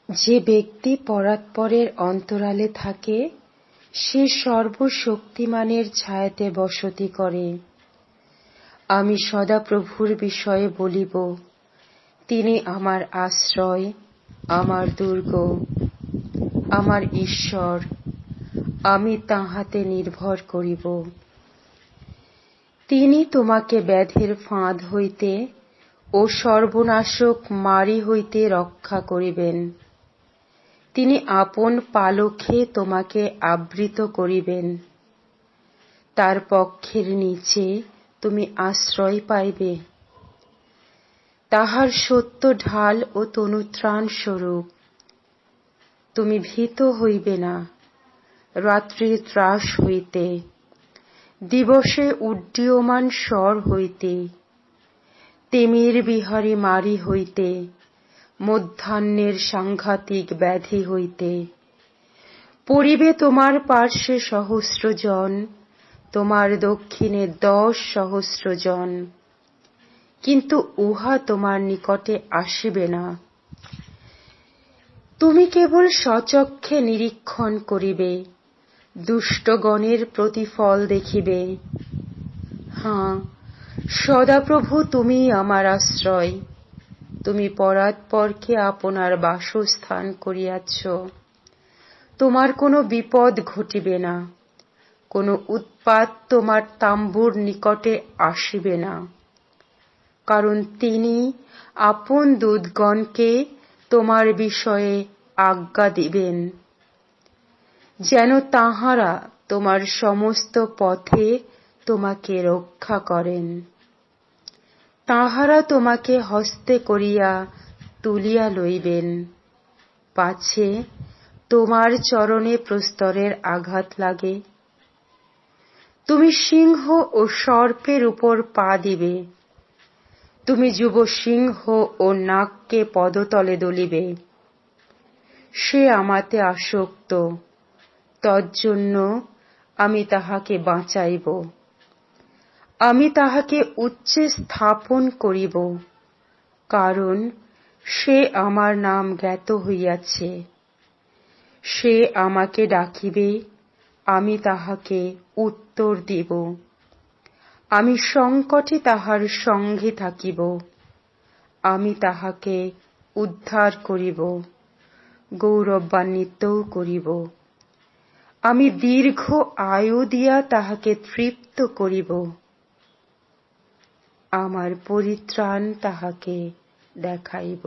যে ব্যক্তি পরাৎপরের অন্তরালে থাকে সে সর্বশক্তিমানের ছায়াতে বসতি করে। আমি সদা প্রভুর বিষয়ে বলিব, তিনি আমার আশ্রয়, আমার দুর্গ, আমার ঈশ্বর, আমি তাঁহাতে নির্ভর করিব। তিনি তোমাকে ব্যাধির ফাঁদ হইতে ও সর্বনাশক মারি হইতে রক্ষা করিবেন। তিনি আপন পালকে তোমাকে আবৃত করিবেন। তার পক্ষের নিচে তুমি আশ্রয় পাইবে। তাহার সত্য ঢাল ও তনুত্রাণ স্বরূপ। তুমি ভীত হইবে না রাত্রির ত্রাস হইতে, দিবসে উড্ডীয়মান স্বর হইতে, তিমির বিহারী মারি হইতে, মধ্যাহ্নের সাংঘাতিক ব্যাধি হইতে। পড়িবে তোমার পার্শ্বে সহস্র জন, তোমার দক্ষিণে 10,000 জন, কিন্তু উহা তোমার নিকটে আসিবে না। তুমি কেবল স্বচক্ষে নিরীক্ষণ করিবে, দুষ্টগণের প্রতিফল দেখিবে। হাঁ, সদাপ্রভু তুমিই আমার আশ্রয়। তুমি পরাৎপরকে আপনার বাসস্থান করিয়াছ। তোমার কোনো বিপদ ঘটিবে না, কোনো উৎপাত তোমার তাম্বুর নিকটে আসিবে না, কারণ তিনি আপন দূতগণকে তোমার বিষয়ে আজ্ঞা দিবেন, যেন তাঁহারা তোমার সমস্ত পথে তোমাকে রক্ষা করেন। তাঁহারা তোমাকে হস্তে করিয়া তুলিয়া লইবেন, পাছে তোমার চরণে প্রস্তরের আঘাত লাগে। তুমি সিংহ ও সর্পের উপর পা দিবে, তুমি যুব সিংহ ও নাগকে পদতলে দলিবে। সে আমাতে আসক্ত, তজ্জন্য আমি তাহাকে বাঁচাইব। আমি তাহাকে উচ্চে স্থাপন করিব, কারণ সে আমার নাম জ্ঞাত হইয়াছে। সে আমাকে ডাকিবে, আমি তাহাকে উত্তর দিব। আমি সংকটে তাহার সঙ্গে থাকিব, আমি তাহাকে উদ্ধার করিব, গৌরবান্বিতও করিব। আমি দীর্ঘ আয়ু দিয়া তাহাকে তৃপ্ত করিব, আমার পরিত্রাণ তাহাকে দেখাইব।